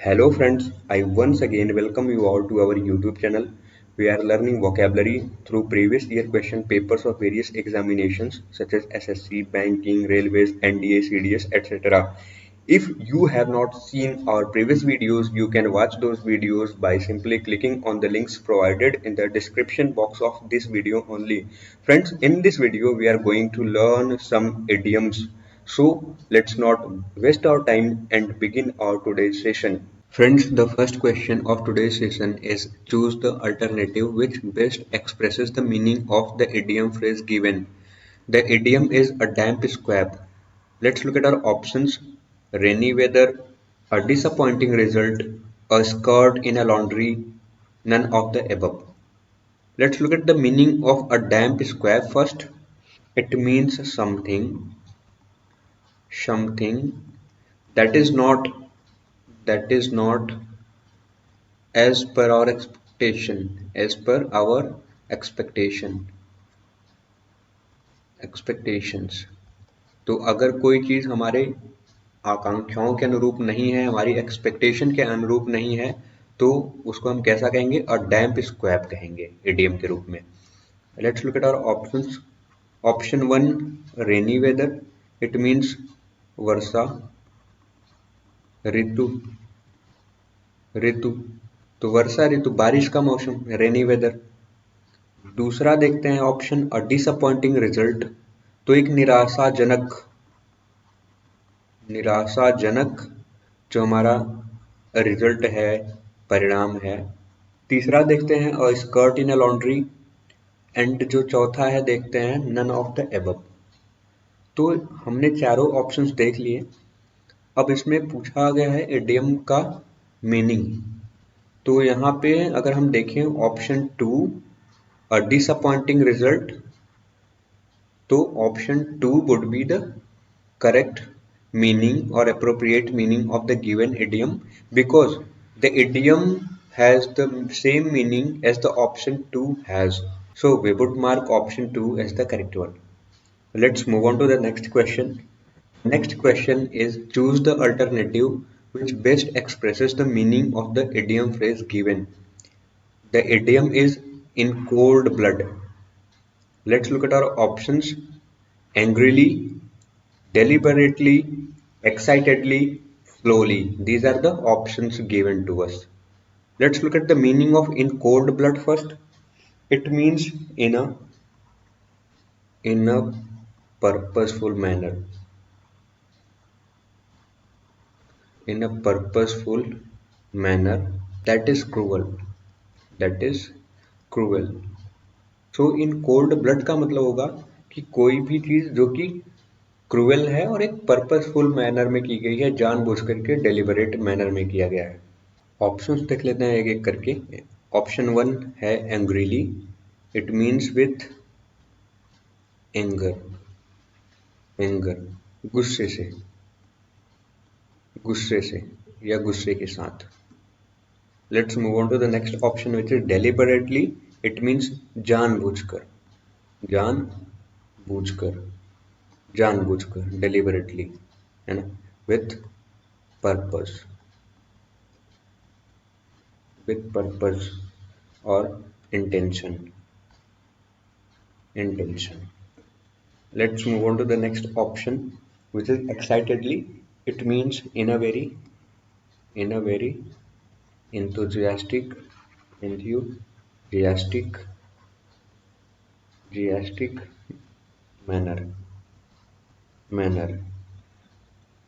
Hello friends, I once again welcome you all to our YouTube channel. We are learning vocabulary through previous year question papers of various examinations such as SSC, Banking, Railways, NDA, CDS, etc. If you have not seen our previous videos, you can watch those videos by simply clicking on the links provided in the description box of this video only. Friends, in this video we are going to learn some idioms. So let's not waste our time and begin our today's session. Friends, the first question of today's session is choose the alternative which best expresses the meaning of the idiom phrase given. The idiom is a damp squab. Let's look at our options. Rainy weather, a disappointing result, a skirt in a laundry, none of the above. Let's look at the meaning of a damp squab first. It means something that is not as per our expectation expectations। तो अगर कोई चीज हमारे आकांक्षाओं के अनुरूप नहीं है, हमारी एक्सपेक्टेशन के अनुरूप नहीं है, तो उसको हम कैसा कहेंगे? अ डैम्प स्क्वैब कहेंगे इडियम के रूप में। Let's look at our options. Option one, rainy weather, it means वर्षा ऋतु। ऋतु तो वर्षा ऋतु, बारिश का मौसम, रेनी वेदर। दूसरा देखते हैं ऑप्शन, अ डिसअपॉइंटिंग रिजल्ट, तो एक निराशाजनक जो हमारा रिजल्ट है, परिणाम है। तीसरा देखते हैं a skirt in a laundry, and जो चौथा है देखते हैं नन ऑफ द एबव। तो हमने चारों ऑप्शंस देख लिए। अब इसमें पूछा गया है इडियम का मीनिंग। तो यहाँ पे अगर हम देखें option two, a disappointing result, तो option two would be the correct meaning or appropriate meaning of the given idiom, because the idiom has the same meaning as the option 2 has. So we would mark option 2 as the correct one. Let's move on to the next question. Next question is choose the alternative which best expresses the meaning of the idiom phrase given. The idiom is in cold blood. Let's look at our options. Angrily, deliberately, excitedly, slowly. These are the options given to us. Let's look at the meaning of in cold blood first. It means in a purposeful manner. In a purposeful manner that is cruel. That is cruel. So in cold blood का मतलब होगा कि कोई भी चीज जो कि cruel है और एक पर्पसफुल मैनर में की गई है, जानबूझ करके डेलिबरेट मैनर में किया गया है। ऑप्शंस देख लेते हैं एक एक करके। ऑप्शन वन है angrily, it means with anger, गुस्से से या गुस्से के साथ। Let's move on to the next option which is deliberately, it means जानबूझकर, डेलिबरेटली, है ना, विथ पर्पस और intention. Let's move on to the next option, which is excitedly. It means in a very enthusiastic manner.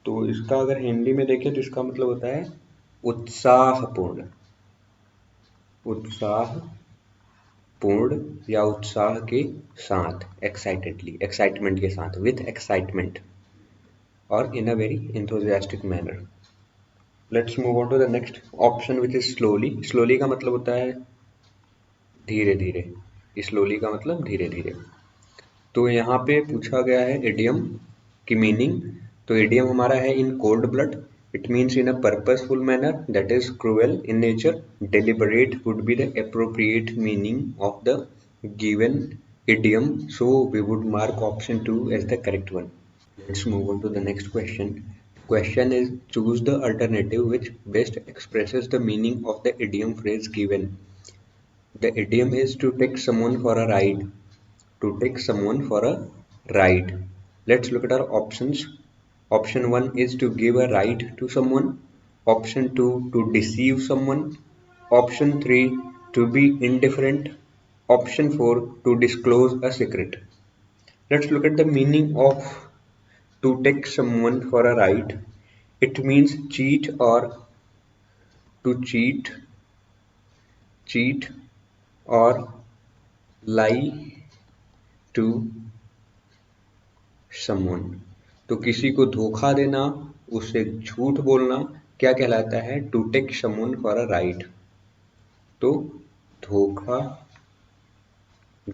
तो इसका अगर हिंदी में देखें तो इसका मतलब होता है उत्साहपूर्ण या उत्साह के साथ, एक्साइटमेंट के साथ, विथ एक्साइटमेंट और in a very enthusiastic manner. Let's move on to the next option which is slowly का मतलब होता है धीरे धीरे, स्लोली का मतलब धीरे धीरे। तो यहाँ पे पूछा गया है इडियम की मीनिंग। तो इडियम हमारा है in cold blood, it means in a purposeful manner, that is cruel in nature. Deliberate would be the appropriate meaning of the given idiom, so we would mark option 2 as the correct one. Let's move on to the next question. Question is choose the alternative which best expresses the meaning of the idiom phrase given. The idiom is to take someone for a ride. To take someone for a ride. Let's look at our options. Option 1 is to give a ride to someone. Option 2 to deceive someone. Option 3 to be indifferent. Option 4 to disclose a secret. Let's look at the meaning of to take someone for a ride. It means cheat or to cheat or lie to someone. तो किसी को धोखा देना, उसे झूठ बोलना क्या कहलाता है? To take someone for a ride. तो धोखा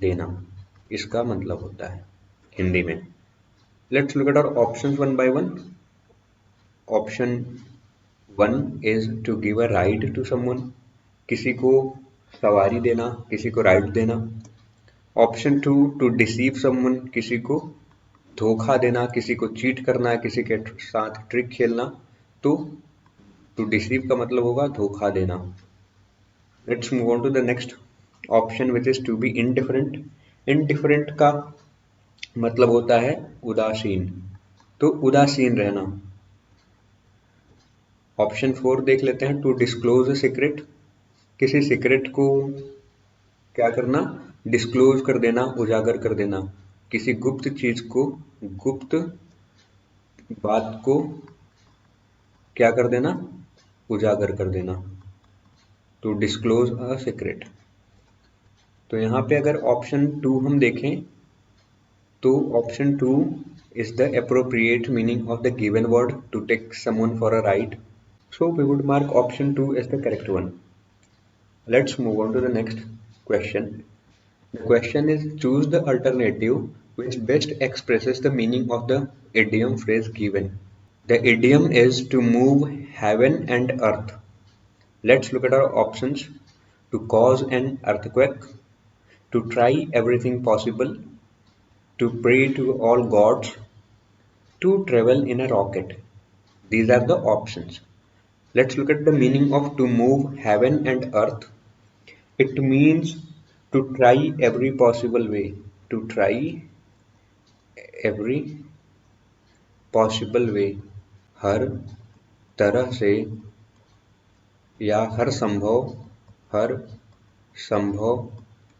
देना इसका मतलब होता है हिंदी में. Let's look at our options one by one. Option 1 is to give a ride to someone. किसी को सवारी देना, किसी को राइड देना. Option 2 to deceive someone. किसी को धोखा देना, किसी को चीट करना, किसी के साथ ट्रिक खेलना. तो टू डिसीव का मतलब होगा धोखा देना. Let's move on to the next option which is to be indifferent. Indifferent का मतलब होता है उदासीन. तो उदासीन रहना. ऑप्शन 4 देख लेते हैं. To disclose a secret. किसी सीक्रेट को क्या करना? डिस्क्लोज कर देना, उजागर कर देना. किसी गुप्त चीज को, गुप्त बात को क्या कर देना? उजागर कर देना. To disclose a secret. तो यहाँ पे अगर ऑप्शन 2 हम देखें तो option 2 is the appropriate meaning of the given word to take someone for a ride. So we would mark option 2 as the correct one. Let's move on to the next question. The question is choose the alternative which best expresses the meaning of the idiom phrase given. The idiom is to move heaven and earth. Let's look at our options. To cause an earthquake, to try everything possible, to pray to all gods, to travel in a rocket. These are the options. Let's look at the meaning of to move heaven and earth. It means to try every possible way. To try every possible way. हर तरह से या हर संभव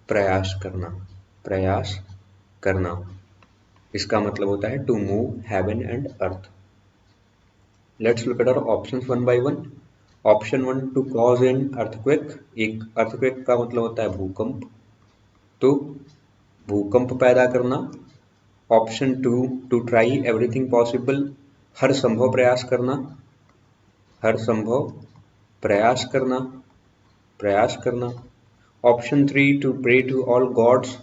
प्रयास करना. प्रयास करना इसका मतलब होता है to move heaven and earth. Let's look at our options one by one. Option 1 to cause an earthquake. एक अर्थक्वेक का मतलब होता है भूकंप. तो भूकंप पैदा करना. Option 2 to try everything possible. हर संभव प्रयास करना. हर संभव प्रयास करना. प्रयास करना. Option 3 to pray to all gods.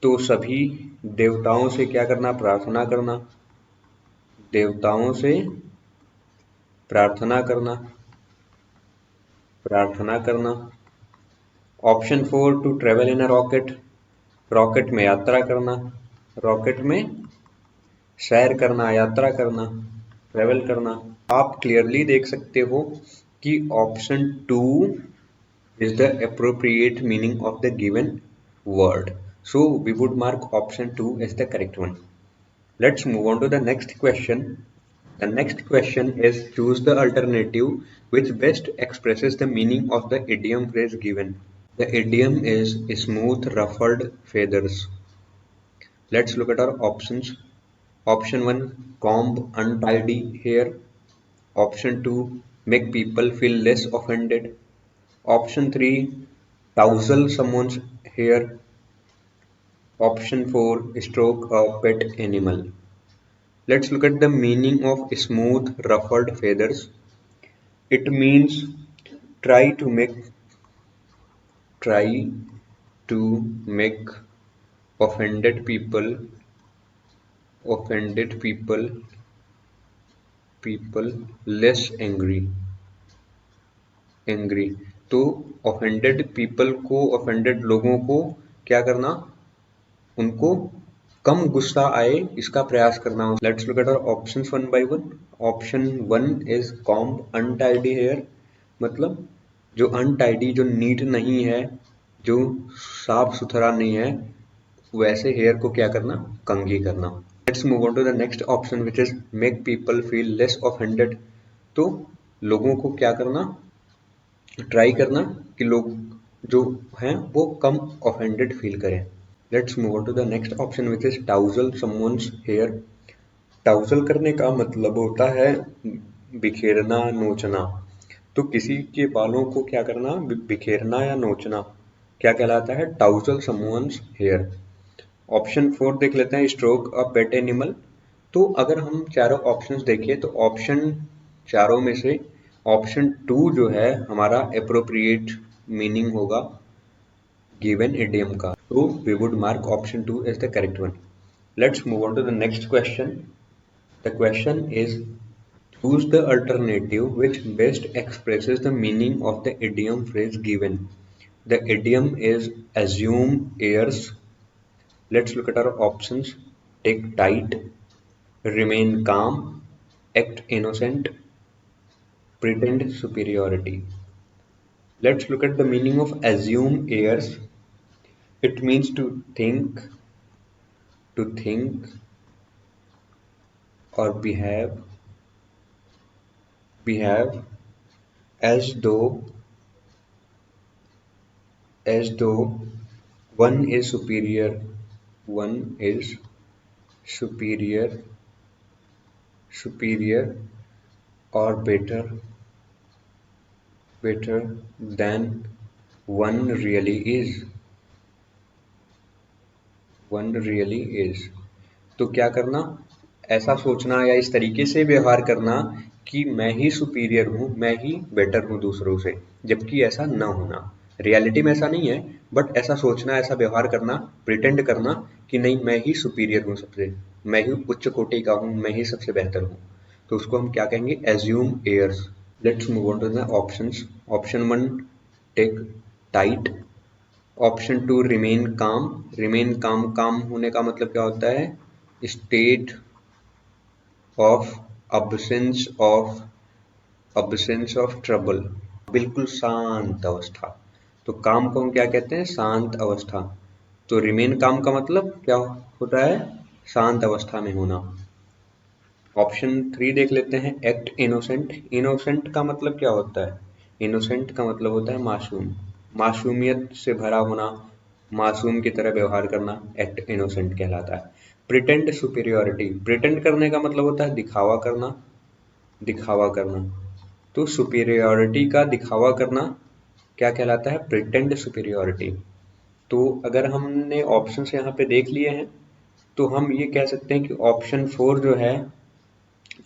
तो सभी देवताओं से क्या करना? प्रार्थना करना. देवताओं से प्रार्थना करना. प्रार्थना करना. Option 4 to travel in a rocket. Rocket में यात्रा करना. रॉकेट में सैर करना, यात्रा करना, ट्रेवल करना. आप क्लियरली देख सकते हो कि option 2 is the appropriate meaning of the given word. So we would mark option 2 as the correct one. Let's move on to the next question. The next question is choose the alternative which best expresses the meaning of the idiom phrase given. The idiom is smooth ruffled feathers. Let's look at our options. Option 1 comb untidy hair. Option 2 make people feel less offended. Option 3 tousle someone's hair. Option 4 stroke a pet animal. Let's look at the meaning of smooth ruffled feathers. It means try to make offended people less angry. तो offended people को, offended लोगों को क्या करना? उनको कम गुस्सा आए इसका प्रयास करना। Let's look at our options one by one. Option one is comb untidy hair, मतलब जो अनटाइडी, जो नीट नहीं है, जो साफ सुथरा नहीं है, वैसे हेयर को क्या करना, कंघी करना। Let's move on to the next option which is make people feel less offended. तो लोगों को क्या करना, ट्राई करना कि लोग जो हैं वो कम ऑफेंडेड फील करें। Let's move on to the next option which is tousle someone's hair. Tousle करने का मतलब होता है बिखेरना, नोचना। तो किसी के बालों को क्या करना, बिखेरना या नोचना, क्या कहलाता है, टाउजल समवन्स हेयर। ऑप्शन 4 देख लेते हैं, स्ट्रोक अ पेट एनिमल। तो अगर हम चारों ऑप्शंस देखें तो ऑप्शन चारों में से ऑप्शन 2 जो है हमारा एप्रोप्रिएट मीनिंग होगा गिवन इडियम का, तो we would mark option 2 as the correct one. Let's move on to the next question. The question is choose the alternative which best expresses the meaning of the idiom phrase given. The idiom is assume heirs. Let's look at our options. Take tight, remain calm, act innocent, pretend superiority. Let's look at the meaning of assume heirs. It means to think or behave as though one is superior, one is superior, superior or better than one really is, one really is। तो क्या करना, ऐसा सोचना या इस तरीके से व्यवहार करना कि मैं ही सुपीरियर हूँ, मैं ही बेटर हूँ दूसरों से, जबकि ऐसा न होना। रियलिटी में ऐसा नहीं है, बट ऐसा सोचना, ऐसा व्यवहार करना, प्रिटेंड करना कि नहीं मैं ही सुपीरियर हूँ सबसे, मैं ही उच्च कोटि का हूँ, मैं ही सबसे बेहतर हूँ। तो उसको हम क्या कहेंगे, assume airs. Let's move on to the options. Option 1 take tight, option 2 remain calm. Remain calm, calm होने का मतलब क्या होता है, state of absence of trouble, बिल्कुल शांत अवस्था। तो काम को हम क्या कहते हैं, शांत अवस्था। तो रिमेन काम का मतलब क्या होता है, शांत अवस्था में होना। ऑप्शन 3 देख लेते हैं, एक्ट इनोसेंट। इनोसेंट का मतलब क्या होता है, इनोसेंट का मतलब होता है मासूम, मासूमियत से भरा होना, मासूम की तरह व्यवहार करना, एक्ट इनोसेंट कहलाता है। प्रिटेंड सुपीरियोरिटी, प्रिटेंड करने का मतलब होता है दिखावा करना, दिखावा करना। तो सुपीरियोरिटी का दिखावा करना क्या कहलाता है, प्रिटेंड सुपीरियोरिटी। तो अगर हमने ऑप्शंस यहाँ पे देख लिए हैं तो हम ये कह सकते हैं कि ऑप्शन 4 जो है,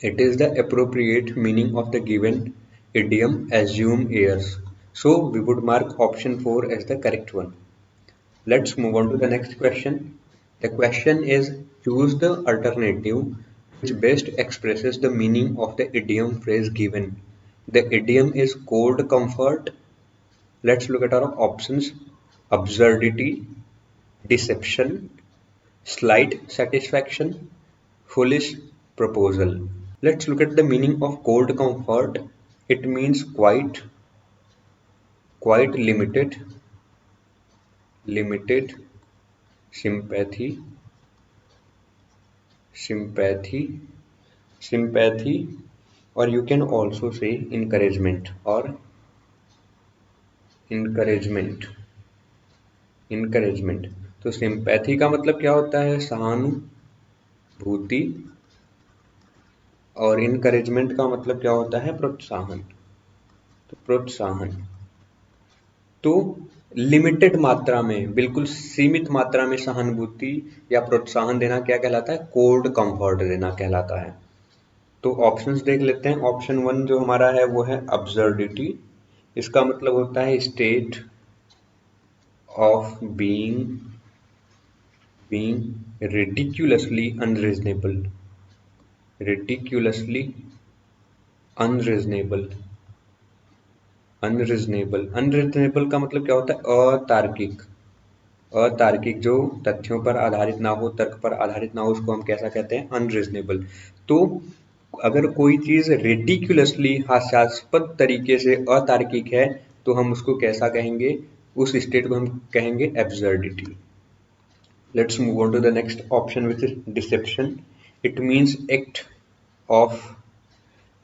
it is the appropriate meaning of the given idiom assume heirs. So we would mark option 4 as the correct one. Let's move on to the next question. The question is choose the alternative which best expresses the meaning of the idiom phrase given. The idiom is cold comfort. Let's look at our options. Absurdity, deception, slight satisfaction, foolish proposal. Let's look at the meaning of cold comfort. It means quite limited sympathy, sympathy, or you can also say encouragement or encouragement। तो sympathy का मतलब क्या होता है, सहानुभूति, और encouragement का मतलब क्या होता है, प्रोत्साहन। तो प्रोत्साहन, तो लिमिटेड मात्रा में, बिल्कुल सीमित मात्रा में सहानुभूति या प्रोत्साहन देना क्या कहलाता है, कोल्ड कंफर्ट देना कहलाता है। तो ऑप्शंस देख लेते हैं। ऑप्शन 1 जो हमारा है वो है अब्सर्डिटी। इसका मतलब होता है state of being ridiculously unreasonable, ridiculously unreasonable, unreasonable. Unreasonable का मतलब क्या होता है, अतार्किक, अतार्किक जो तथ्यों पर आधारित ना हो, तर्क पर आधारित ना हो, उसको हम कैसा कहते हैं? अनरीजनेबल। तो अगर कोई चीज रिडिकुलसली हास्यास्पद तरीके से अतार्किक है तो हम उसको कैसा कहेंगे? उस स्टेट को हम कहेंगे absurdity. Let's move on to the next option, which is deception. It means of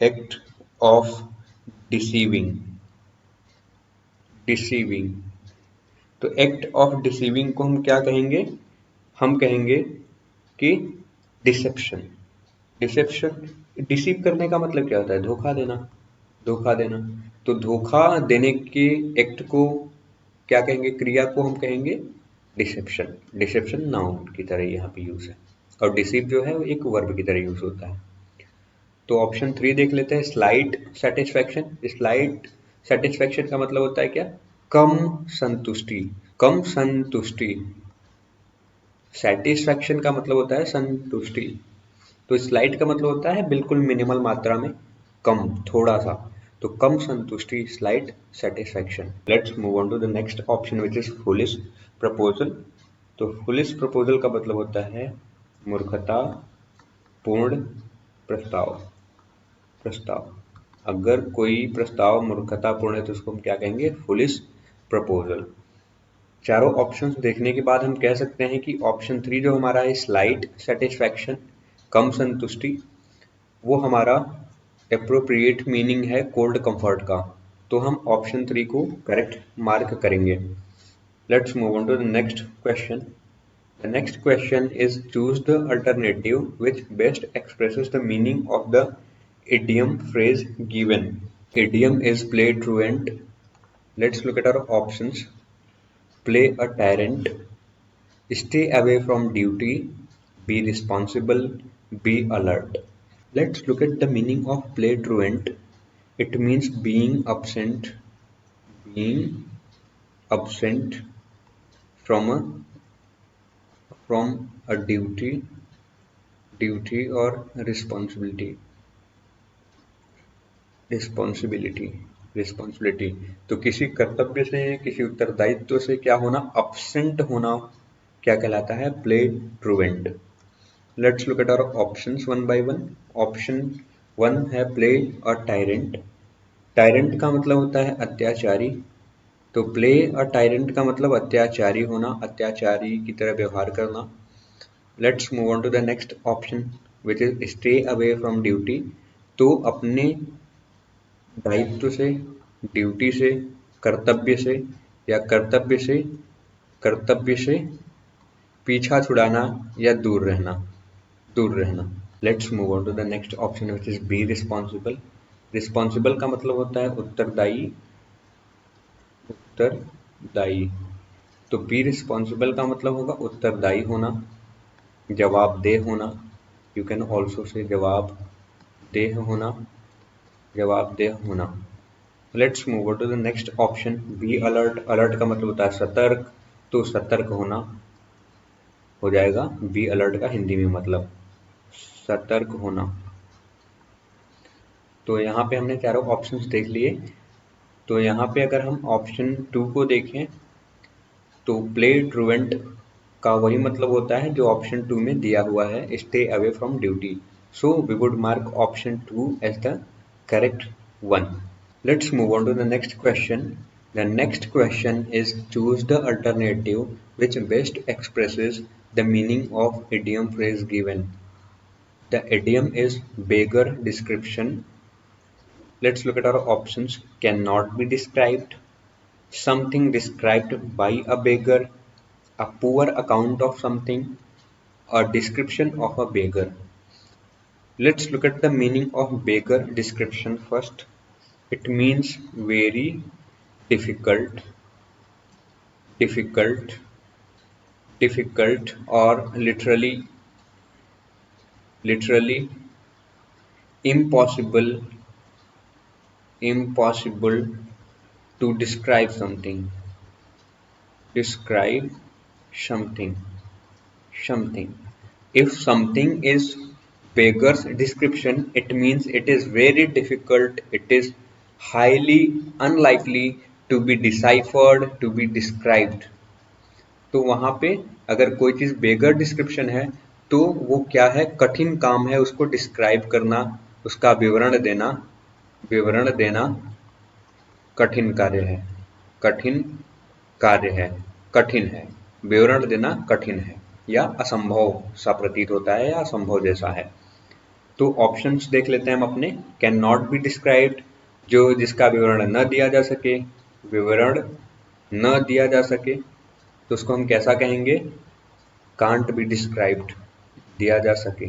act of deceiving. Deceiving. तो एक्ट ऑफ डिसीविंग को हम क्या कहेंगे? हम कहेंगे कि डिसेप्शन। डिसेप्शन, डिसीव करने का मतलब क्या होता है? धोखा देना। धोखा देना। तो धोखा देने के एक्ट को क्या कहेंगे? क्रिया को हम कहेंगे डिसेप्शन। डिसेप्शन नाउन की तरह यहाँ पे यूज है, और डिसीव जो है वो एक वर्ब की तरह यूज होता है। तो ऑप्शन 3 देख लेते हैं, स्लाइट सेटिस्फैक्शन। स्लाइट सेटिस्फैक्शन का मतलब होता है क्या? कम संतुष्टि। कम संतुष्टि। सेटिस्फैक्शन का मतलब होता है संतुष्टि। तो स्लाइट का मतलब होता है बिल्कुल मिनिमल मात्रा में, कम, थोड़ा सा। तो कम संतुष्टि, slight satisfaction. Let's move on to the next option, which is foolish proposal. तो फुलिश प्रपोजल का मतलब होता है मूर्खता पूर्ण प्रस्ताव। प्रस्ताव, अगर कोई प्रस्ताव मूर्खतापूर्ण है तो उसको हम क्या कहेंगे? Foolish proposal. चारों ऑप्शंस देखने के बाद हम कह सकते हैं कि ऑप्शन 3 जो हमारा है, स्लाइट सेटिस्फैक्शन, कम संतुष्टि, वो हमारा एप्रोप्रिएट मीनिंग है कोल्ड कंफर्ट का। तो हम ऑप्शन 3 को करेक्ट मार्क करेंगे। Let's move on to the next question. The next question is choose the alternative which best expresses the meaning of the idiom phrase given. Idiom is play truant. Let's look at our options. Play a tyrant, stay away from duty, be responsible, be alert. Let's look at the meaning of play truant. It means being absent from a duty or responsibility. Responsibility. तो किसी कर्तव्य से, किसी उत्तरदायित्व से क्या होना? Absent होना क्या कहलाता है? Play truant. Let's look at our options one by one. Option 1 है प्ले अ टायरेंट। टायरेंट का मतलब होता है अत्याचारी। तो प्ले अ टायरेंट का मतलब अत्याचारी होना, अत्याचारी की तरह व्यवहार करना। Let's move on to the next option, which is stay away from duty. तो अपने दायित्व से, ड्यूटी से, कर्तव्य से, या कर्तव्य से पीछा छुड़ाना या दूर रहना। दूर रहना। Let's move on to the next option, which is be responsible. Responsible का मतलब होता है उत्तरदायी। उत्तरदायी। तो बी रिस्पॉन्सिबल का मतलब होगा उत्तरदायी होना, जवाबदेह होना। यू कैन ऑल्सो से जवाबदेह होना, जवाबदेह होना। Let's move on to the next option, be alert. Alert का मतलब होता है सतर्क। तो सतर्क होना हो जाएगा बी अलर्ट का हिंदी में मतलब, सतर्क होना। तो यहाँ पे हमने चारों ऑप्शंस देख लिए। तो यहाँ पे अगर हम ऑप्शन 2 को देखें तो प्ले ट्रूवेंट का वही मतलब होता है जो ऑप्शन 2 में दिया हुआ है, stay away from duty. So we would mark option 2 as the correct one. Let's move on to the next question. The next question is choose the alternative which best expresses the meaning of idiom phrase given. The idiom is beggar description. Let's look at our options. Cannot be described, something described by a beggar, a poor account of something, a description of a beggar. Let's look at the meaning of beggar description first. It means very difficult, difficult, difficult, or literally impossible, impossible to describe something. Describe something, something. If something is beggar's description, it means it is very difficult, it is highly unlikely to be deciphered, to be described. तो वहां पे अगर कोई चीज बेगर description है तो वो क्या है, कठिन काम है, उसको डिस्क्राइब करना, उसका विवरण देना कठिन कार्य है, कठिन कार्य है, कठिन है, विवरण देना कठिन है या असंभव सा प्रतीत होता है या असंभव जैसा है। तो ऑप्शंस देख लेते हैं हम अपने। कैन नॉट बी डिस्क्राइब्ड, जो जिसका विवरण न दिया जा सके, विवरण न दिया जा सके तो उसको हम कैसा कहेंगे, कांट बी डिस्क्राइब्ड, दिया जा सके।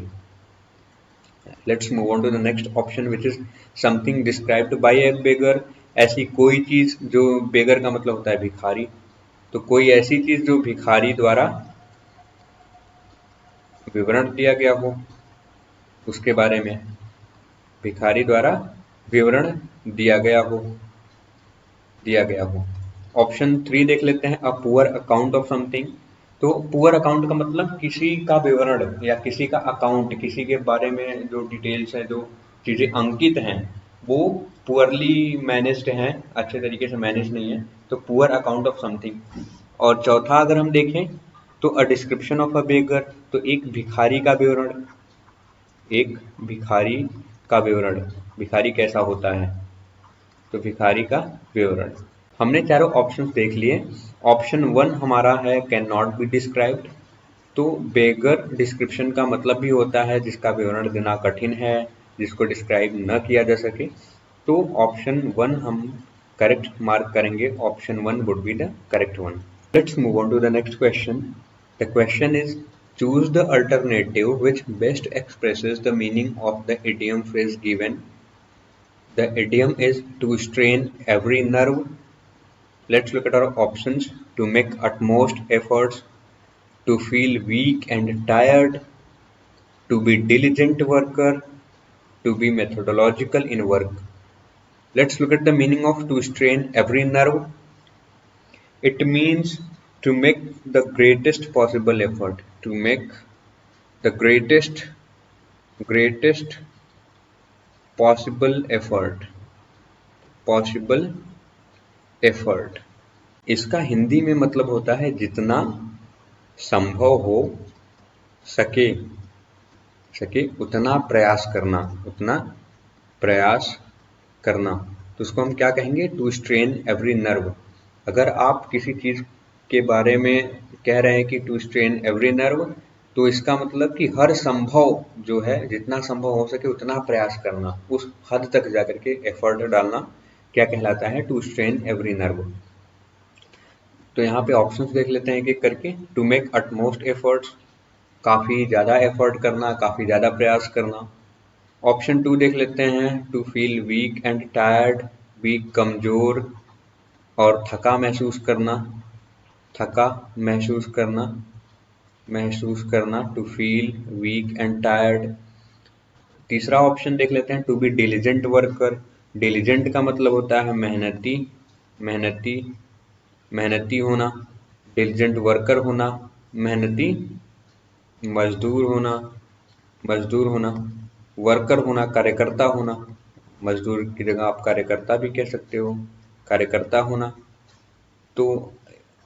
Let's move on to the next option which is something described by a beggar. ऐसी कोई चीज जो, बेगर का मतलब होता है भिखारी, तो कोई ऐसी चीज जो भिखारी द्वारा विवरण दिया गया हो, उसके बारे में भिखारी द्वारा विवरण दिया गया हो, ऑप्शन 3 देख लेते हैं। A poor account of something. तो पुअर अकाउंट का मतलब किसी का विवरण या किसी का अकाउंट, किसी के बारे में जो डिटेल्स है, जो चीजें अंकित हैं, वो पुअरली मैनेज्ड हैं, अच्छे तरीके से मैनेज नहीं है, तो पुअर अकाउंट ऑफ समथिंग। और चौथा अगर हम देखें तो अ डिस्क्रिप्शन ऑफ अ बेगर, तो एक भिखारी का विवरण, एक भिखारी का विवरण, भिखारी कैसा होता है, तो भिखारी का विवरण। हमने चारों ऑप्शंस देख लिए। ऑप्शन 1 हमारा है कैन नॉट बी डिस्क्राइब्ड। तो बेगर डिस्क्रिप्शन का मतलब भी होता है जिसका विवरण देना कठिन है, जिसको डिस्क्राइब न किया जा सके। तो ऑप्शन 1 हम करेक्ट मार्क करेंगे, option 1 would be the correct one. Let's move on to the next question. The question is choose the alternative which best expresses the meaning of the idiom phrase given. The idiom is to strain every nerve. Let's look at our options. To make utmost efforts, to feel weak and tired, to be diligent worker, to be methodological in work. Let's look at the meaning of to strain every nerve. It means to make the greatest possible effort, to make the greatest possible effort। इसका हिंदी में मतलब होता है जितना संभव हो सके उतना प्रयास करना, तो उसको हम क्या कहेंगे, टू स्ट्रेन एवरी नर्व। अगर आप किसी चीज के बारे में कह रहे हैं कि टू स्ट्रेन एवरी नर्व, तो इसका मतलब कि हर संभव जो है, जितना संभव हो सके उतना प्रयास करना, उस हद तक जाकर के एफर्ट डालना क्या कहलाता है, टू स्ट्रेन एवरी नर्व। तो यहाँ पे ऑप्शंस देख लेते हैं एक एक करके। टू मेक अटमोस्ट एफर्ट्स, काफी ज्यादा एफर्ट करना, काफी ज्यादा प्रयास करना। ऑप्शन 2 देख लेते हैं। To feel weak and tired, weak कमजोर और थका महसूस करना, to feel weak and tired. तीसरा ऑप्शन देख लेते हैं। To be diligent worker, diligent का मतलब होता है मेहनती होना, डिलीजेंट वर्कर होना, मेहनती मजदूर होना, वर्कर होना कार्यकर्ता होना, मजदूर की जगह आप कार्यकर्ता भी कह सकते हो, कार्यकर्ता होना। तो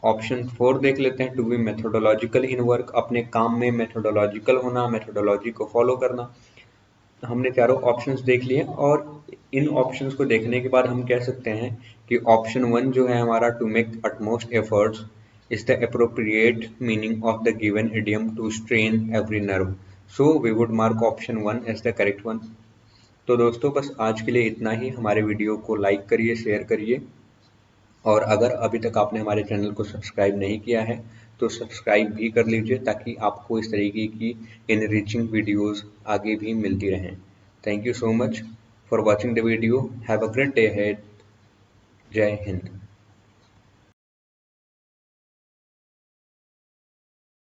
ऑप्शन 4 देख लेते हैं। To be methodological in work, अपने काम में मेथोडोलॉजिकल होना, मेथोडोलॉजी को फॉलो करना। हमने चारों ऑप्शंस देख लिए और इन ऑप्शंस को देखने के बाद हम कह सकते हैं कि ऑप्शन 1 जो है हमारा, to make utmost efforts, is the appropriate meaning of the given idiom to strain every nerve. So we would mark option 1 as the correct one. तो दोस्तों बस आज के लिए इतना ही। हमारे वीडियो को लाइक करिए, शेयर करिए, और अगर अभी तक आपने हमारे चैनल को सब्सक्राइब नहीं किया है तो सब्सक्राइब भी कर लीजिए, ताकि आपको इस तरीके की इनरिचिंग वीडियोस आगे भी मिलती रहें। Thank you so much for watching the video. Have a great day ahead. जय हिंद।